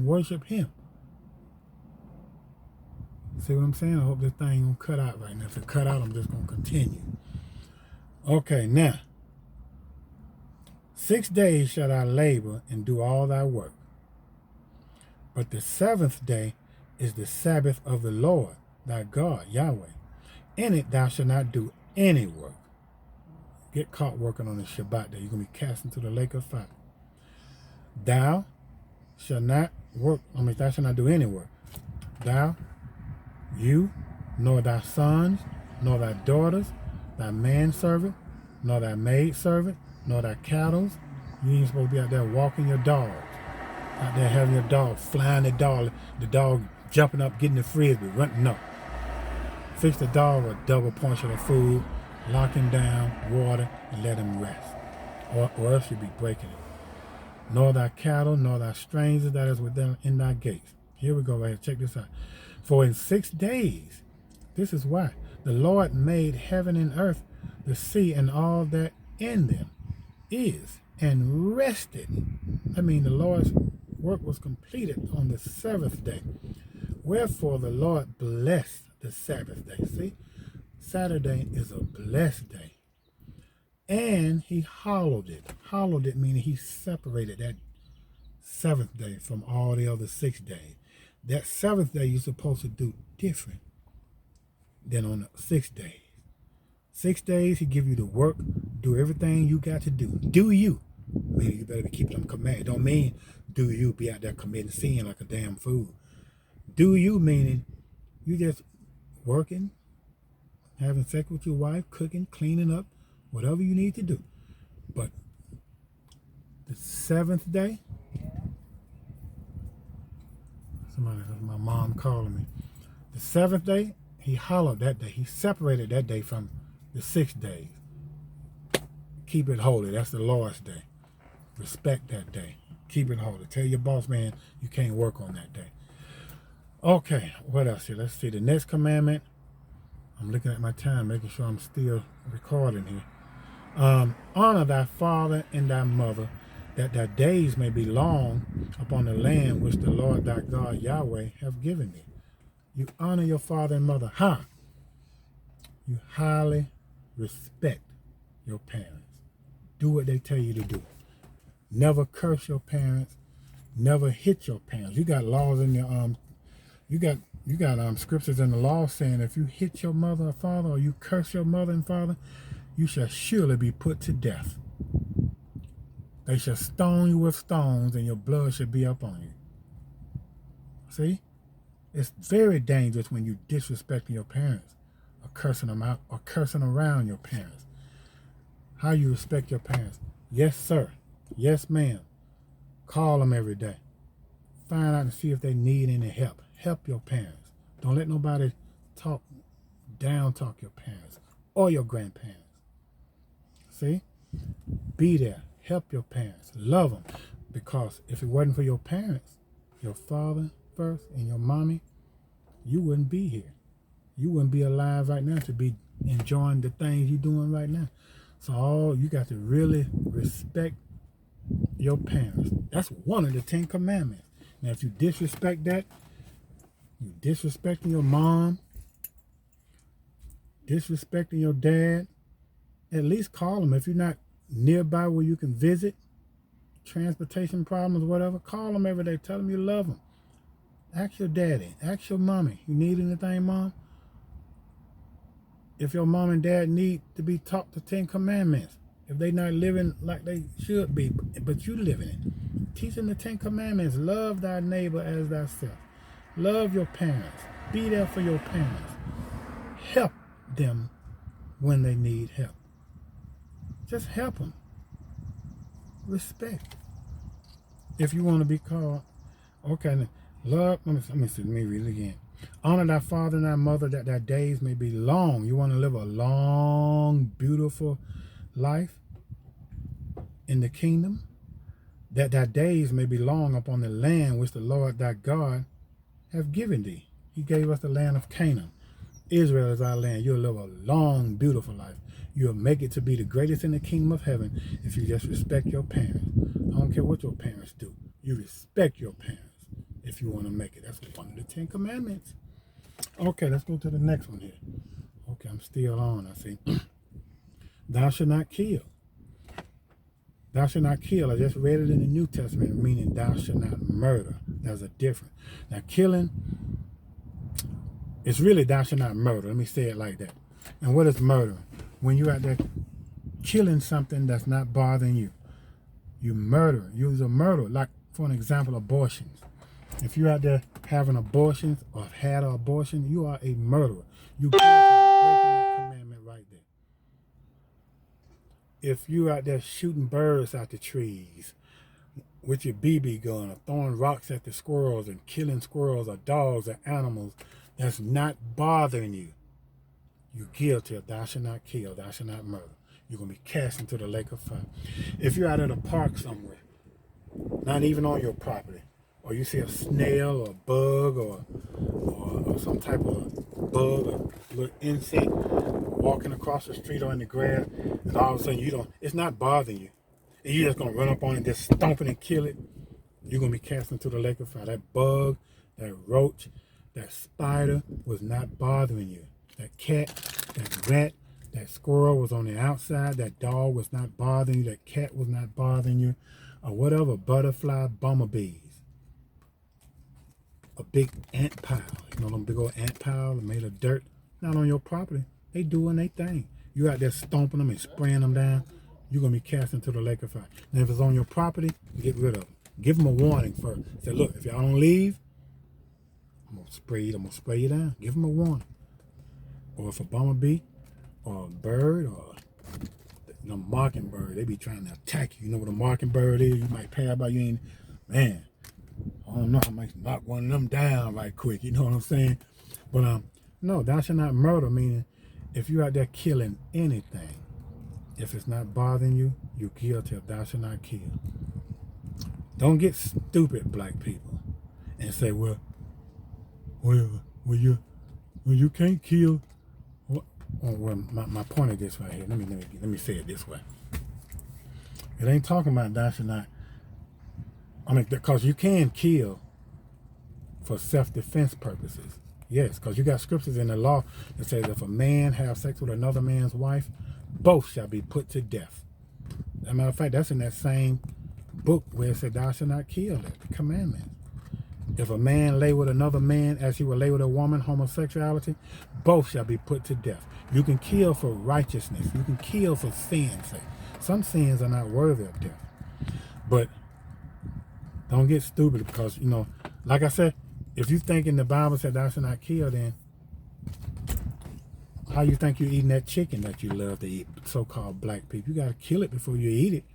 and worship him. See what I'm saying? I hope this thing won't cut out right now. If it cut out, I'm just going to continue. Okay, now, 6 days shall thou labor and do all thy work. But the seventh day is the Sabbath of the Lord thy God, Yahweh. In it thou shalt not do any work. Get caught working on the Shabbat day, you're going to be cast into the lake of fire. Thou shalt not work, thou shalt not do any work. Thou, you, nor thy sons, nor thy daughters, thy manservant, nor thy maidservant, nor thy cattle. You ain't supposed to be out there walking your dogs. Out there having your dog, flying the dog jumping up, getting the frisbee, running. No. Fix the dog a double portion of food, lock him down, water, and let him rest. Or else you'll be breaking it. Nor thy cattle, nor thy strangers that is within in thy gates. Here we go, right here. Check this out. For in 6 days, this is why, the Lord made heaven and earth, the sea, and all that in them is, and rested. I mean, the Lord's work was completed on the seventh day. Wherefore the Lord blessed the Sabbath day. See, Saturday is a blessed day. And he hallowed it. Hallowed it meaning he separated that seventh day from all the other 6 days. That seventh day you're supposed to do different than on the 6 days. 6 days he give you the work, do everything you got to do. Do you. Meaning you better keep them commands. Don't mean do you be out there committing sin like a damn fool. Do you meaning you just working, having sex with your wife, cooking, cleaning up, whatever you need to do. But the seventh day, my mom calling me. The seventh day, he hallowed that day. He separated that day from the 6 days. Keep it holy. That's the Lord's day. Respect that day. Keep it holy. Tell your boss man you can't work on that day. Okay, what else here? Let's see. The next commandment. I'm looking at my time, making sure I'm still recording here. Honor thy father and thy mother, that thy days may be long upon the land which the Lord thy God Yahweh have given thee. You honor your father and mother. How? You highly respect your parents. Do what they tell you to do. Never curse your parents. Never hit your parents. You got laws in your you got scriptures in the law saying if you hit your mother or father, or you curse your mother and father, you shall surely be put to death. They shall stone you with stones, and your blood shall be up on you. See? It's very dangerous when you disrespecting your parents, or cursing them out, or cursing around your parents. How you respect your parents? Yes, sir. Yes, ma'am. Call them every day. Find out and see if they need any help. Help your parents. Don't let nobody talk your parents or your grandparents. See? Be there. Help your parents. Love them. Because if it wasn't for your parents, your father first and your mommy, you wouldn't be here. You wouldn't be alive right now to be enjoying the things you're doing right now. So you got to really respect your parents. That's one of the 10 commandments. Now, if you disrespect that, you disrespecting your mom, disrespecting your dad, at least call them. If you're not nearby where you can visit, transportation problems, whatever, call them every day. Tell them you love them. Ask your daddy. Ask your mommy. You need anything, mom? If your mom and dad need to be taught the 10 commandments, if they not living like they should be, but you living it, teach them the 10 commandments. Love thy neighbor as thyself. Love your parents. Be there for your parents. Help them when they need help. Just help them. Respect. If you want to be called, okay, love, let me read it again. Honor thy father and thy mother, that thy days may be long. You want to live a long, beautiful life in the kingdom? That thy days may be long upon the land which the Lord thy God have given thee. He gave us the land of Canaan. Israel is our land. You'll live a long, beautiful life. You'll make it to be the greatest in the kingdom of heaven if you just respect your parents. I don't care what your parents do. You respect your parents. if you want to make it. That's one of the 10 commandments. Okay, let's go to the next one here. Okay, I'm still on, I see. Thou shalt not kill. Thou shalt not kill. I just read it in the New Testament, meaning thou shalt not murder. There's a difference. Now, killing, it's really thou shalt not murder. Let me say it like that. And what is murdering? When you're out there killing something that's not bothering you. You murder. You're a murderer. Like, for an example, abortions. If you're out there having abortions or have had an abortion, you are a murderer. You breaking that commandment right there. If you're out there shooting birds out the trees with your BB gun or throwing rocks at the squirrels and killing squirrels or dogs or animals that's not bothering you, you're guilty of thou shalt not kill, thou shalt not murder. You're going to be cast into the lake of fire. If you're out at a park somewhere, not even on your property, or you see a snail or a bug or some type of bug or little insect walking across the street or in the grass, and all of a sudden it's not bothering you, and you're just going to run up on it and just stomp it and kill it, you're going to be cast into the lake of fire. That bug, that roach, that spider was not bothering you. That cat, that rat, that squirrel was on the outside. That dog was not bothering you. That cat was not bothering you. Or whatever, butterfly, bumblebees. A big ant pile. You know them big old ant piles made of dirt? Not on your property. They doing their thing. You out there stomping them and spraying them down, you're going to be cast into the lake of fire. Now, if it's on your property, get rid of them. Give them a warning first. Say, look, if y'all don't leave, I'm going to spray you down. Give them a warning. Or if a bumblebee or a bird or mockingbird, they be trying to attack you. You know what a mockingbird is? You might pass by, you ain't, man, I don't know, I might knock one of them down right quick. You know what I'm saying? But no, thou shalt not murder, meaning if you're out there killing anything, if it's not bothering you, you're guilty of thou shalt not kill. Don't get stupid, black people, and say, well, you can't kill. Well, my point is this right here. Let me say it this way. It ain't talking about thou shalt not. I mean, because you can kill for self-defense purposes. Yes, because you got scriptures in the law that says if a man have sex with another man's wife, both shall be put to death. As a matter of fact, that's in that same book where it said thou shalt not kill, that commandment. If a man lay with another man as he would lay with a woman, homosexuality, both shall be put to death. You can kill for righteousness. You can kill for sin's sake. Some sins are not worthy of death. But don't get stupid because, you know, like I said, if you think in the Bible said thou shalt not kill, then how you think you're eating that chicken that you love to eat, so-called black people? You got to kill it before you eat it.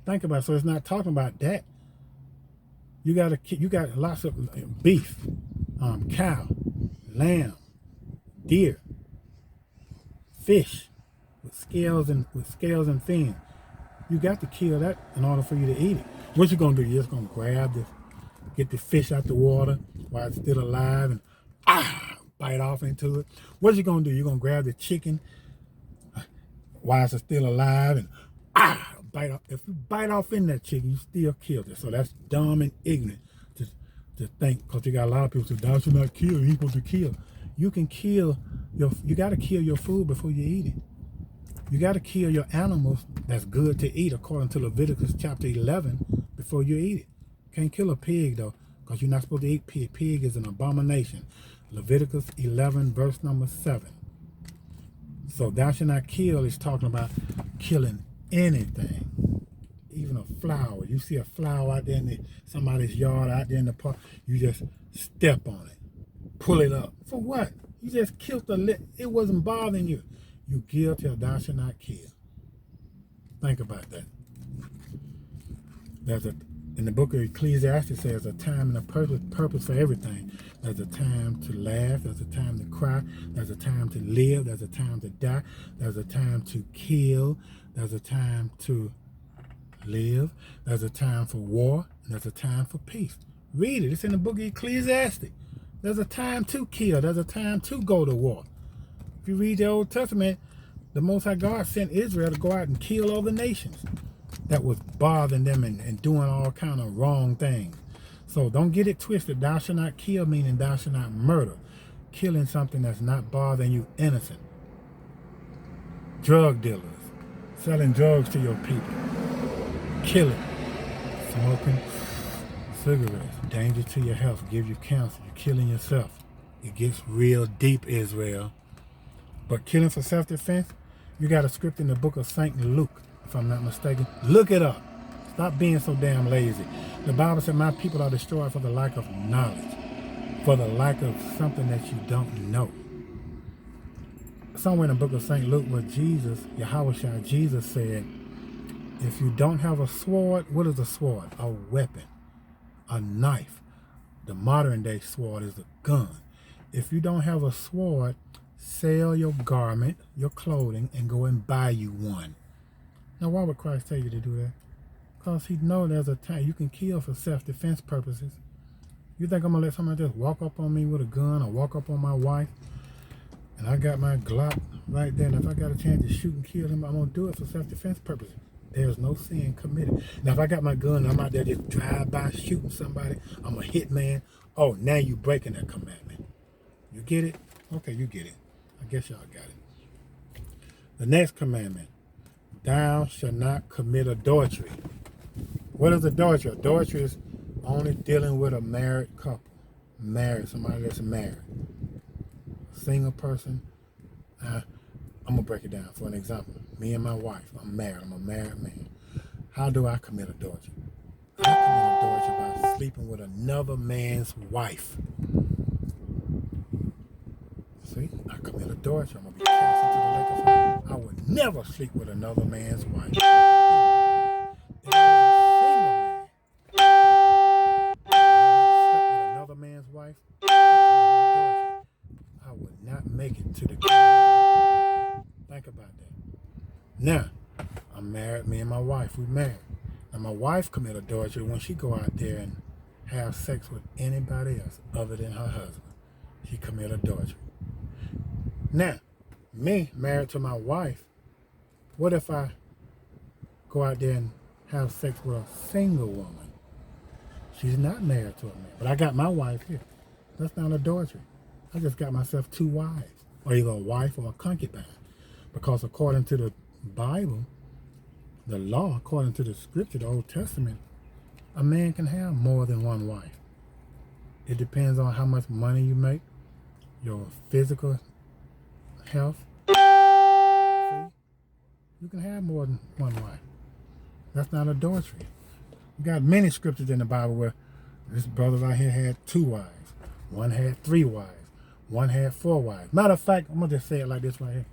Think about it. So it's not talking about that. You got lots of beef, cow, lamb, deer, fish with scales and fins. You got to kill that in order for you to eat it. What you gonna do? You're just gonna get the fish out the water while it's still alive and bite off into it. What you gonna do? You're gonna grab the chicken while it's still alive and bite off. If you bite off in that chicken, you still killed it. So that's dumb and ignorant to think, because you got a lot of people say thou shalt not kill, you're supposed to kill. You can kill you got to kill your food before you eat it. You got to kill your animals that's good to eat according to Leviticus chapter 11 before you eat it. Can't kill a pig though, because you're not supposed to eat pig. Pig is an abomination. Leviticus 11 verse number 7. So thou shalt not kill is talking about killing anything, even a flower. You see a flower out there in somebody's yard, out there in the park, you just step on it, pull it up. For what? You just killed it wasn't bothering you. You guilty of thou shalt not kill. Think about that. In the book of Ecclesiastes says a time and a purpose for everything. There's a time to laugh, there's a time to cry, there's a time to live, there's a time to die, there's a time to kill, there's a time to live, there's a time for war, and there's a time for peace. Read it. It's in the book of Ecclesiastes. There's a time to kill. There's a time to go to war. If you read the Old Testament, the Most High God sent Israel to go out and kill all the nations that was bothering them and doing all kind of wrong things. So don't get it twisted. Thou shalt not kill, meaning thou shalt not murder. Killing something that's not bothering you innocent. Drug dealers, selling drugs to your people. Killing. Smoking cigarettes. Danger to your health. Give you cancer. You're killing yourself. It gets real deep, Israel. But killing for self-defense, you got a script in the book of St. Luke, if I'm not mistaken. Look it up. Stop being so damn lazy. The Bible said, my people are destroyed for the lack of knowledge, for the lack of something that you don't know. Somewhere in the book of St. Luke where Jesus, Yahushua, Jesus said, if you don't have a sword, what is a sword? A weapon, a knife. The modern day sword is a gun. If you don't have a sword, sell your garment, your clothing, and go and buy you one. Now, why would Christ tell you to do that? Because he knows there's a time you can kill for self-defense purposes. You think I'm going to let somebody just walk up on me with a gun or walk up on my wife and I got my Glock right there, and if I got a chance to shoot and kill him, I'm going to do it for self-defense purposes. There's no sin committed. Now, if I got my gun and I'm out there just drive by shooting somebody, I'm a hitman. Oh, now you breaking that commandment. You get it? Okay, you get it. I guess y'all got it. The next commandment, thou shalt not commit adultery. What is adultery? Adultery is only dealing with a married couple. Married, somebody that's married. Single person. I'm going to break it down. For an example, me and my wife, I'm married. I'm a married man. How do I commit adultery? I commit adultery by sleeping with another man's wife. See, I commit adultery. I'm going to be cast into the lake of fire. I would never sleep with another man's wife. If I was a single man, I would sleep with another man's wife, I committed adultery. I would not make it to the kingdom. Think about that. Now, I'm married, me and my wife, we married. And my wife committed adultery when she go out there and have sex with anybody else other than her husband. She committed adultery. Now, me, married to my wife, what if I go out there and have sex with a single woman? She's not married to a man, but I got my wife here. That's not adultery. I just got myself two wives, or either a wife or a concubine. Because according to the Bible, the law, according to the scripture, the Old Testament, a man can have more than one wife. It depends on how much money you make, your physical health. See? You can have more than one wife. That's not adultery. You got many scriptures in the Bible where this brother right here had two wives. One had three wives. One had four wives. Matter of fact, I'm going to just say it like this right here.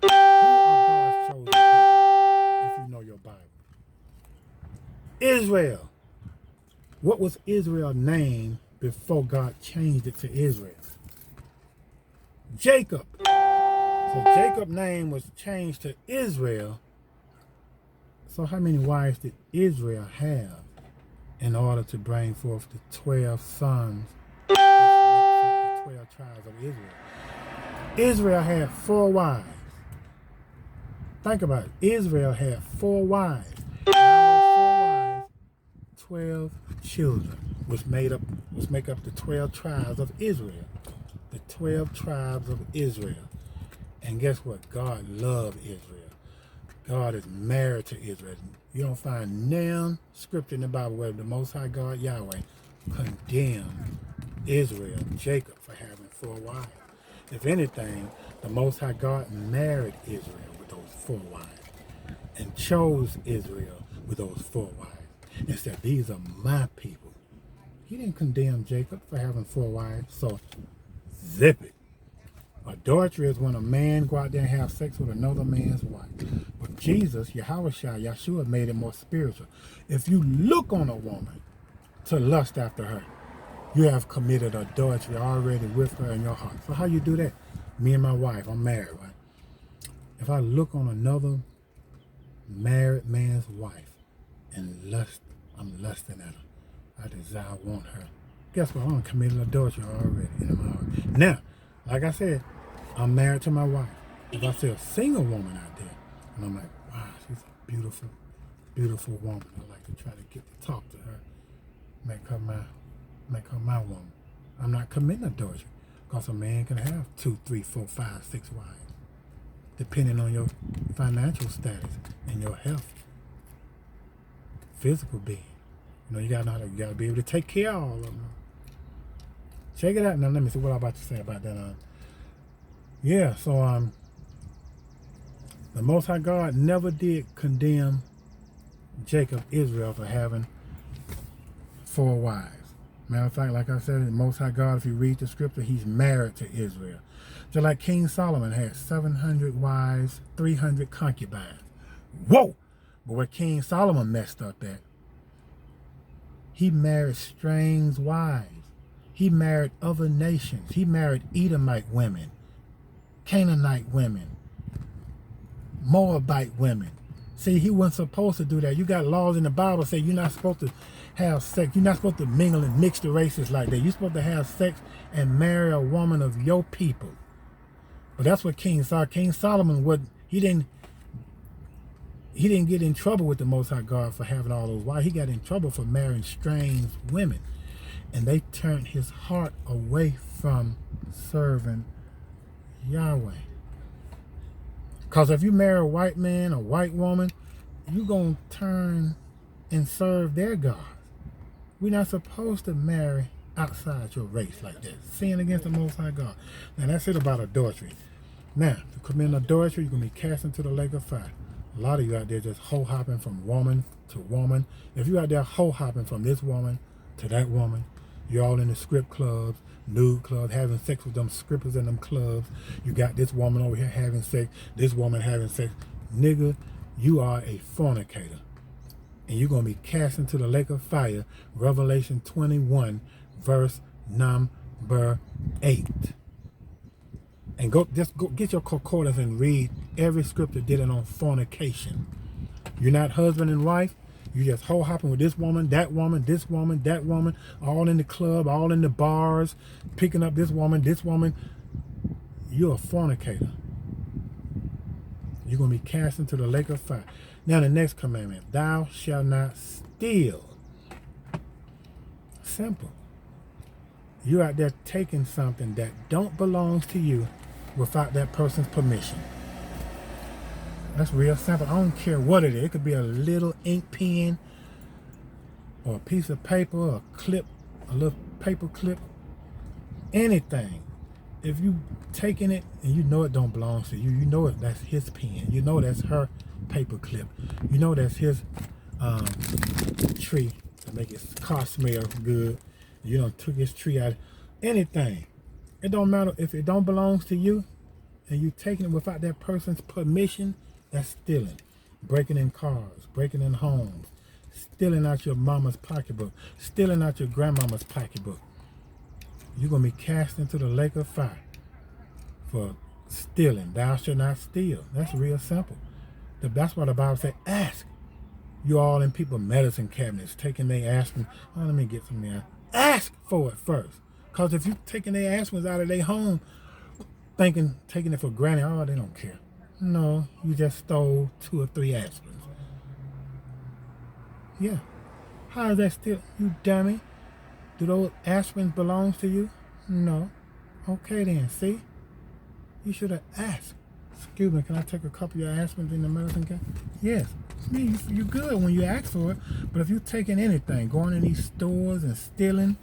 Who are God's chosen people, if you know your Bible? Israel. What was Israel's name before God changed it to Israel? Jacob. So Jacob's name was changed to Israel. So how many wives did Israel have in order to bring forth the 12 sons, which make up the 12 tribes of Israel? Israel had 4 wives. Think about it. Israel had 4 wives. And out of those 4 wives, 12 children, which make up the 12 tribes of Israel. The 12 tribes of Israel. And guess what? God loved Israel. God is married to Israel. You don't find no scripture in the Bible where the Most High God, Yahweh, condemned Israel, Jacob, for having 4 wives. If anything, the Most High God married Israel with those 4 wives and chose Israel with those 4 wives and said, these are my people. He didn't condemn Jacob for having 4 wives, so zip it. Adultery is when a man go out there and have sex with another man's wife. But Jesus, Yahweh, made it more spiritual. If you look on a woman to lust after her, you have committed adultery already with her in your heart. So how you do that? Me and my wife, I'm married, right? If I look on another married man's wife and lust, I'm lusting at her. I desire, I want her. Guess what? I'm committed adultery already in my heart. Now, like I said, I'm married to my wife. If I see a single woman out there, and I'm like, wow, she's a beautiful, beautiful woman. I like to try to get to talk to her. make her my woman. I'm not committing adultery, because a man can have 2, 3, 4, 5, 6 wives, depending on your financial status and your health, physical being. You know, you gotta be able to take care of all of them. Check it out now. Let me see what I'm about to say about that. Yeah. So the Most High God never did condemn Jacob, Israel, for having 4 wives. Matter of fact, like I said, the Most High God, if you read the scripture, he's married to Israel. Just like King Solomon had 700 wives, 300 concubines. Whoa! But where King Solomon messed up at, he married strange wives. He married other nations. He married Edomite women, Canaanite women, Moabite women. See, he wasn't supposed to do that. You got laws in the Bible say you're not supposed to have sex. You're not supposed to mingle and mix the races like that. You're supposed to have sex and marry a woman of your people. But that's what King Solomon he didn't get in trouble with the Most High God for having all those wives. He got in trouble for marrying strange women. And they turned his heart away from serving Yahweh. Because if you marry a white man, a white woman, you're going to turn and serve their gods. We're not supposed to marry outside your race like that. Sin against the Most High God. Now, that's it about adultery. Now, to commit adultery, you're going to be cast into the lake of fire. A lot of you out there just hoe-hopping from woman to woman. If you out there hoe-hopping from this woman to that woman, you're all in the strip clubs, nude clubs, having sex with them strippers in them clubs. You got this woman over here having sex, this woman having sex. Nigga, you are a fornicator. And you're going to be cast into the lake of fire. Revelation 21, verse number 8. And just go get your concordance and read every scripture dealing on fornication. You're not husband and wife. You just hoe-hopping with this woman, that woman, this woman, that woman, all in the club, all in the bars, picking up this woman, this woman. You're a fornicator. You're going to be cast into the lake of fire. Now the next commandment, thou shalt not steal. Simple. You're out there taking something that don't belong to you without that person's permission. That's real simple. I don't care what it is. It could be a little ink pen or a piece of paper or a clip, a little paper clip, anything. If you taking it and you know it don't belong to you, you know it, that's his pen. You know that's her paper clip. You know that's his tree to make his car smell good. You done took his tree out. Anything. It don't matter if it don't belong to you and you taking it without that person's permission. That's stealing. Breaking in cars, breaking in homes, stealing out your mama's pocketbook, stealing out your grandmama's pocketbook. You're going to be cast into the lake of fire for stealing. Thou shalt not steal. That's real simple. That's why the Bible says, ask. You all in people's medicine cabinets taking their aspirin. Oh, let me get some there. Ask for it first. Because if you taking their aspirins out of their home, taking it for granted, oh, they don't care. No, you just stole 2 or 3 aspirins. Yeah. How is that still? You dummy. Do those aspirins belong to you? No. Okay then, see? You should have asked. Excuse me, can I take a couple of your aspirins in the medicine cabinet? Yes. You're good when you ask for it. But if you're taking anything, going in these stores and stealing,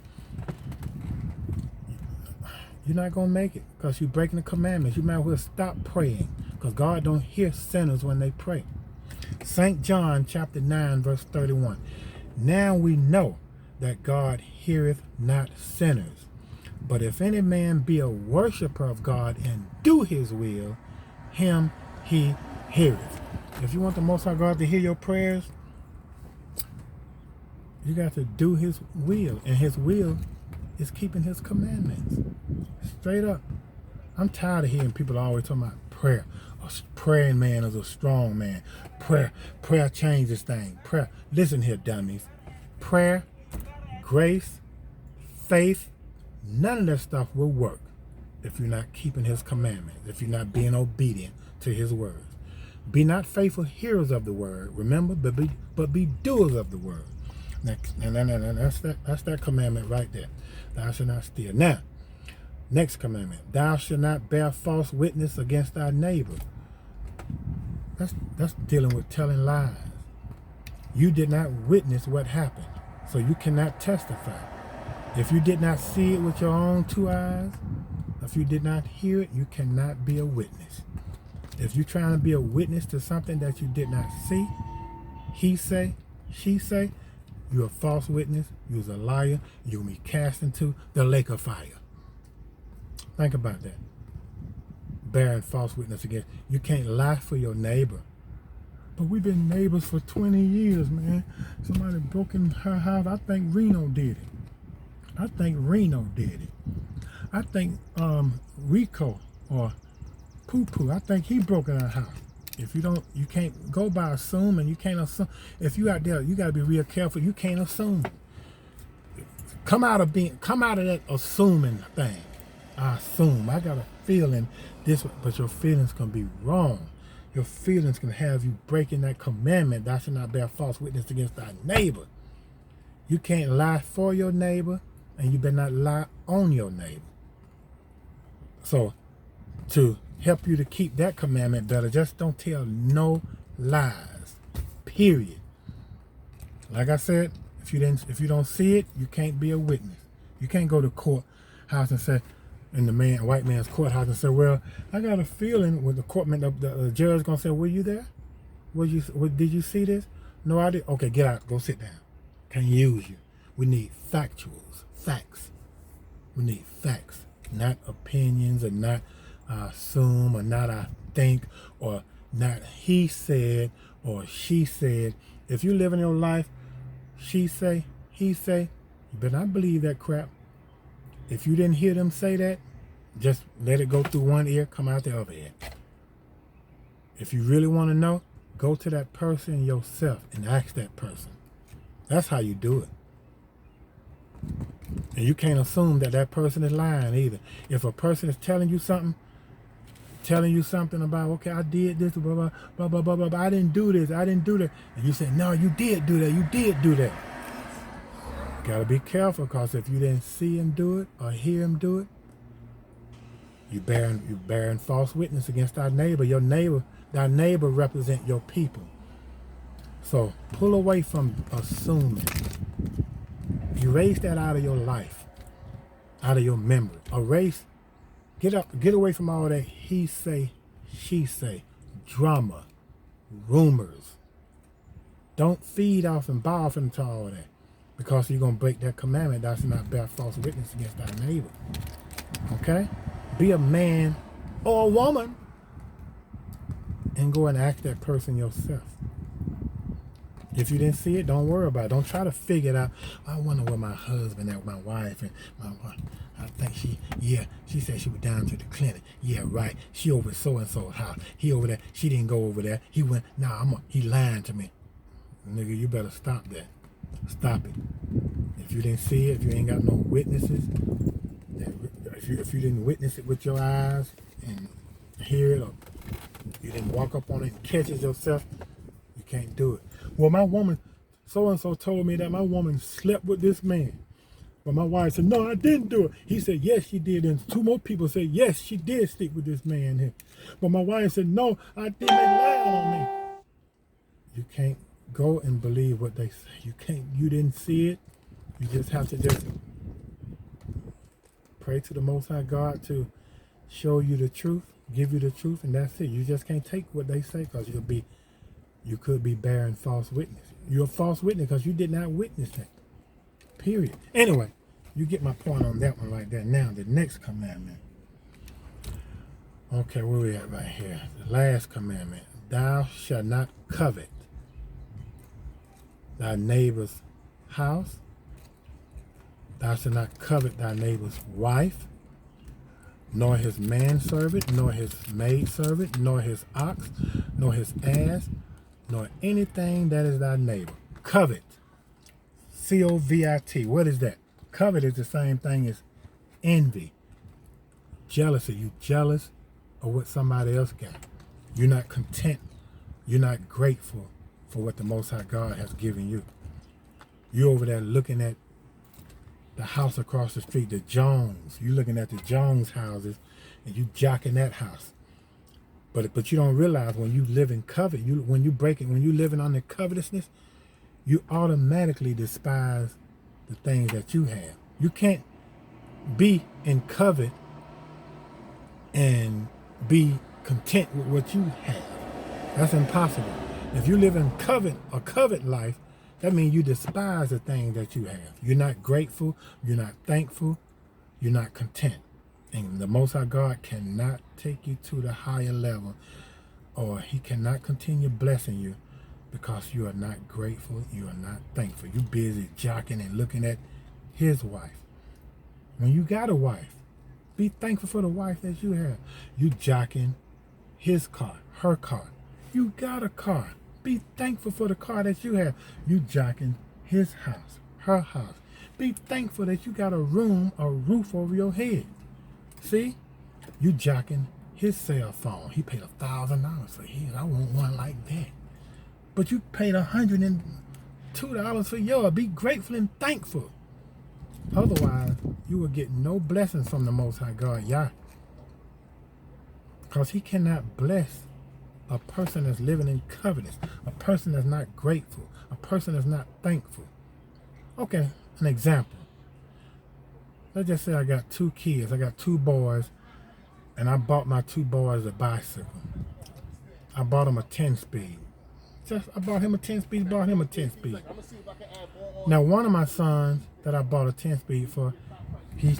you're not going to make it because you're breaking the commandments. You might as well stop praying because God don't hear sinners when they pray. St. John chapter 9 verse 31. Now we know that God heareth not sinners. But if any man be a worshiper of God and do his will, him he heareth. If you want the Most High God to hear your prayers, you got to do his will. And his will is keeping his commandments. Straight up. I'm tired of hearing people always talking about prayer. A praying man is a strong man. Prayer changes things. Prayer. Listen here, dummies. Prayer, grace, faith, none of that stuff will work if you're not keeping his commandments, if you're not being obedient to his words. Be not faithful hearers of the word, remember, but be doers of the word. That's that commandment right there. Thou shalt not steal. Now, next commandment. Thou shalt not bear false witness against thy neighbor. That's dealing with telling lies. You did not witness what happened, so you cannot testify. If you did not see it with your own 2 eyes, if you did not hear it, you cannot be a witness. If you're trying to be a witness to something that you did not see, he say, she say, you're a false witness, you're a liar, you'll be cast into the lake of fire. Think about that. Bearing false witness against. You can't lie for your neighbor. But we've been neighbors for 20 years, man. Somebody broke in her house. I think Reno did it. I think Rico or Poo Poo, I think he broke in her house. If you don't, you can't go by assuming. You can't assume. If you out there, you got to be real careful. You can't assume. Come out of that assuming thing. I assume. I got a feeling this, but your feelings can be wrong. Your feelings can have you breaking that commandment. Thou shalt not bear false witness against thy neighbor. You can't lie for your neighbor, and you better not lie on your neighbor. So, to help you to keep that commandment better, just don't tell no lies. Period. Like I said, if you don't see it, you can't be a witness. You can't go to courthouse and say, in the white man's courthouse, and say, well, I got a feeling with the judge gonna say, were you there? Did you see this? No, I did. Okay, get out. Go sit down. Can't use you. We need facts. We need facts, not opinions, or not assume, or not I think, or not he said or she said. If you live in your life, she say, he say, you better not believe that crap. If you didn't hear them say that, just let it go through one ear, come out the other ear. If you really want to know, go to that person yourself and ask that person. That's how you do it. And you can't assume that that person is lying either. If a person is telling you something about, okay, I did this, blah, blah, blah, blah, blah, blah, blah, I didn't do this, I didn't do that. And you say, no, you did do that, you did do that. Gotta be careful, because if you didn't see him do it or hear him do it, you bearing false witness against our neighbor. Thy neighbor represent your people. So pull away from assuming. Erase that out of your life, out of your memory. Get away from all that he say, she say, drama, rumors. Don't feed off and buy off into all that, because you're going to break that commandment. Thou shalt not bear false witness against thy neighbor. Okay? Be a man or a woman and go and ask that person yourself. If you didn't see it, don't worry about it. Don't try to figure it out. I wonder where my husband at, my wife, and my wife. I think she said she was down to the clinic. Yeah, right. She over so-and-so's house. He over there. She didn't go over there. He went, he lying to me. Nigga, you better stop that. Stop it. If you didn't see it, if you ain't got no witnesses, if you didn't witness it with your eyes and hear it, or you didn't walk up on it and catch it yourself, you can't do it. Well, my woman, so-and-so told me that my woman slept with this man. But my wife said, no, I didn't do it. He said, yes, she did. And 2 more people said, yes, she did sleep with this man here. But my wife said, no, I didn't. They lied on me. You can't go and believe what they say. You didn't see it. You just have to just pray to the Most High God to show you the truth, give you the truth, and that's it. You just can't take what they say, because you could be bearing false witness. You're a false witness because you did not witness that. Period. Anyway, you get my point on that one right there. Now, the next commandment. Okay, where we at right here? The last commandment. Thou shalt not covet thy neighbor's house. Thou shalt not covet thy neighbor's wife, nor his manservant, nor his maidservant, nor his ox, nor his ass, nor anything that is thy neighbor. Covet. C-O-V-I-T. What is that? Covet is the same thing as envy. Jealousy. You jealous of what somebody else got. You're not content. You're not grateful for what the Most High God has given you. You over there looking at the house across the street, the Jones. You looking at the Jones houses, and you jocking that house. But you don't realize when you live in covet, when you living under covetousness, you automatically despise the things that you have. You can't be in covet and be content with what you have. That's impossible. If you live in a covet life, that means you despise the things that you have. You're not grateful, you're not thankful, you're not content. And the Most High God cannot take you to the higher level, or he cannot continue blessing you because you are not grateful, you are not thankful. You're busy jocking and looking at his wife. When you got a wife, be thankful for the wife that you have. You jocking his car, her car. You got a car. Be thankful for the car that you have. You jocking his house, her house. Be thankful that you got a roof over your head. See? You jocking his cell phone. He paid $1,000 for his. I want one like that. But you paid $102 for yours. Be grateful and thankful. Otherwise, you will get no blessings from the Most High God, Yah. Because he cannot bless a person that's living in covetous, a person that's not grateful, a person that's not thankful. Okay, an example. Let's just say I got 2 kids. I got 2 boys, and I bought my 2 boys a bicycle. I bought them a 10-speed. I bought him a 10-speed, bought him a 10-speed. Now, one of my sons that I bought a 10-speed for, he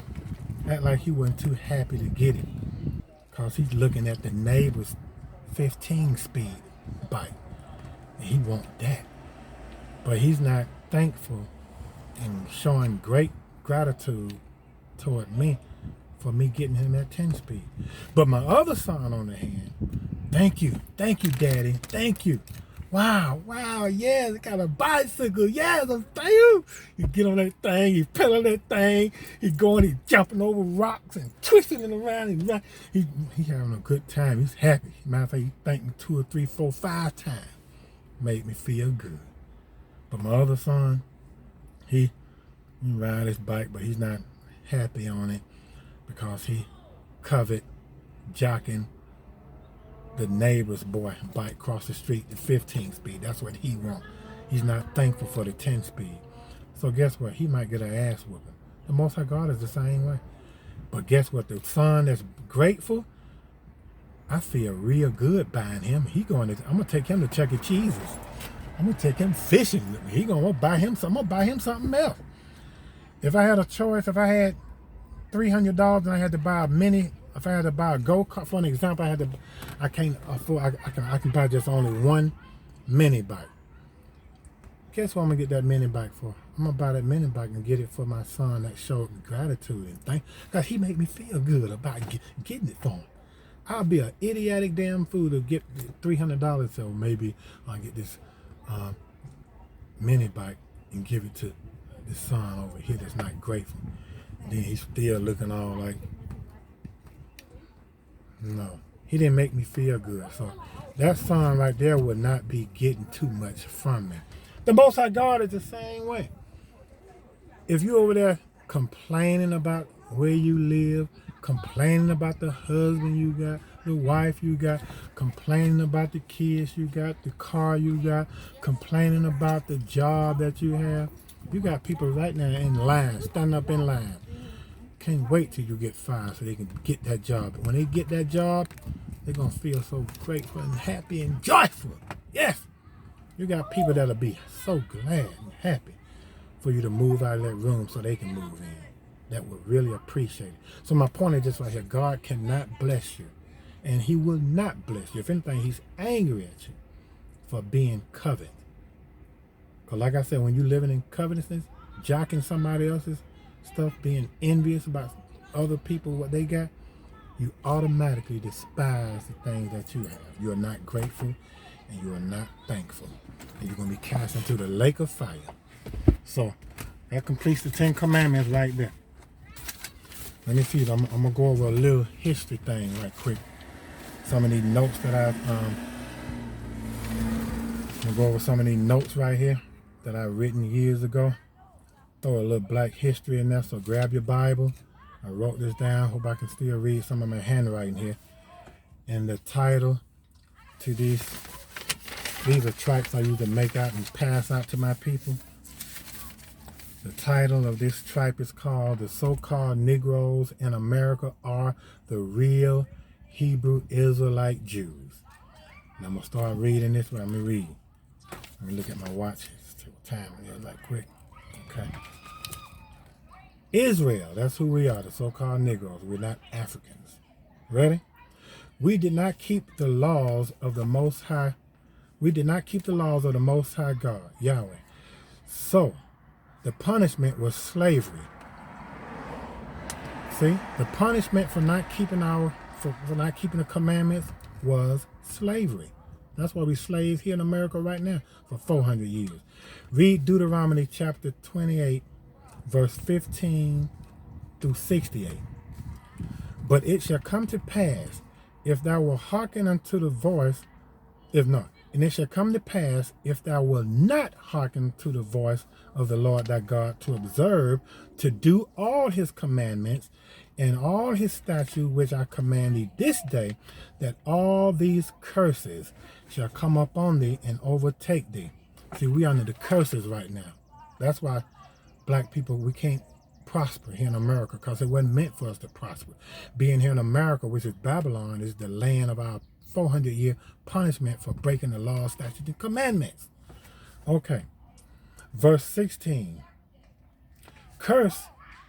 act like he wasn't too happy to get it because he's looking at the neighbor's 15-speed bike, and he wants that. But he's not thankful and showing great gratitude toward me for me getting him that 10-speed. But my other son, on the hand, thank you, Daddy, thank you. Wow, yes, I got a bicycle, yes, thank you. You get on that thing, you pedal that thing, he's jumping over rocks and twisting it around. He's having a good time, he's happy. Matter of fact, he thanked me 2 or 3, 4, 5 times. Made me feel good. But my other son, he ride his bike, but he's not happy on it because he covet jocking the neighbor's boy bike across the street, the 15-speed. That's what he wants. He's not thankful for the 10-speed. So guess what? He might get an ass whooping. The Most High God is the same way. But guess what? The son that's grateful, I feel real good buying him. I'm gonna take him to Chuck E. Cheese's. I'm gonna take him fishing with me. I'm gonna buy him something else. If I had a choice, if I had $300 and I had to buy if I had to buy a go-kart, for an example, I can't afford, I can buy just only one mini bike. Guess what I'm gonna get that mini bike for? I'm gonna buy that mini bike and get it for my son that showed me gratitude and thank, because he made me feel good about getting it for him. I'll be an idiotic damn fool to get $300, so maybe I'll get this mini bike and give it to this son over here that's not grateful. And then he's still looking all like, no, he didn't make me feel good. So that son right there would not be getting too much from me. The Most High God is the same way. If you over there complaining about where you live, complaining about the husband you got, the wife you got, complaining about the kids you got, the car you got, complaining about the job that you have, you got people right now in line, standing up in line. Can't wait till you get fired so they can get that job. But when they get that job, they're going to feel so grateful and happy and joyful. Yes! You got people that'll be so glad and happy for you to move out of that room so they can move in. That would really appreciate it. So my point is just right here. God cannot bless you. And he will not bless you. If anything, he's angry at you for being covet. Because like I said, when you're living in covetousness, jocking somebody else's stuff, being envious about other people, what they got, you automatically despise the things that you have. You are not grateful and you are not thankful. And you're going to be cast into the lake of fire. So that completes the 10 Commandments right there. Let me see. I'm going to go over a little history thing right quick. Some of these notes that I'm going to go over some of these notes right here. that I written years ago. Throw a little black history in there, so grab your Bible. I wrote this down. Hope I can still read some of my handwriting here. And the title to these are tracts I used to make out and pass out to my people. The title of this tract is called "The So-Called Negroes in America Are the Real Hebrew Israelite Jews." And I'm going to start reading this one. I'm going to read. Let me look at my watch. See what time it is, like quick. Okay. Israel, that's who we are, the so-called Negroes. We're not Africans. Ready? We did not keep the laws of the Most High. We did not keep the laws of the Most High God, Yahweh. So, the punishment was slavery. See, the punishment for not keeping the commandments was slavery. That's why we slaves here in America right now for 400 years. Read Deuteronomy chapter 28, verse 15 through 68. But it shall come to pass, if thou wilt hearken unto the voice, and it shall come to pass, if thou wilt not hearken to the voice of the Lord thy God, to observe, to do all his commandments, and all his statutes which I command thee this day, that all these curses shall come upon thee and overtake thee. See, we under the curses right now. That's why black people, we can't prosper here in America, because it wasn't meant for us to prosper. Being here in America, which is Babylon, is the land of our 400-year punishment for breaking the law, statutes, and commandments. Okay. Verse 16. Cursed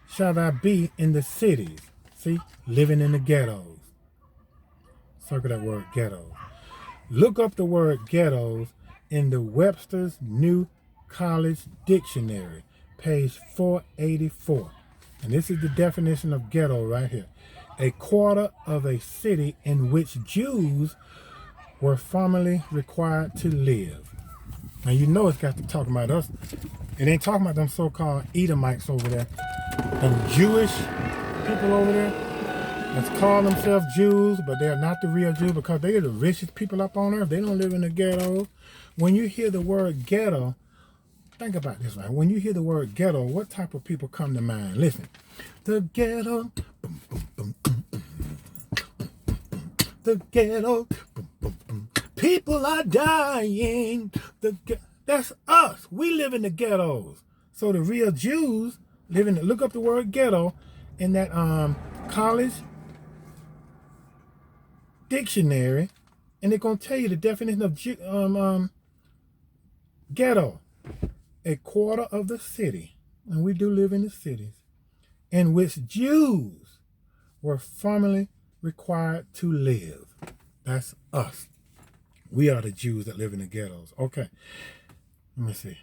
shall thou be in the cities. See, living in the ghettos. Circle that word, ghettos. Look up the word ghettos in the Webster's New College Dictionary, page 484. And this is the definition of ghetto right here. A quarter of a city in which Jews were formerly required to live. Now you know it's got to talk about us. It ain't talking about them so-called Edomites over there. Them Jewish people over there that's call themselves Jews, but they're not the real Jews because they are the richest people up on earth. They don't live in the ghetto. When you hear the word ghetto, think about this, right? When you hear the word ghetto, what type of people come to mind? Listen. The ghetto. The ghetto. People are dying. That's us. We live in the ghettos. So the real Jews live in look up the word ghetto in that college dictionary, and they're going to tell you the definition of ghetto. A quarter of the city, and we do live in the cities, in which Jews were formerly required to live. That's us. We are the Jews that live in the ghettos. Okay, let me see.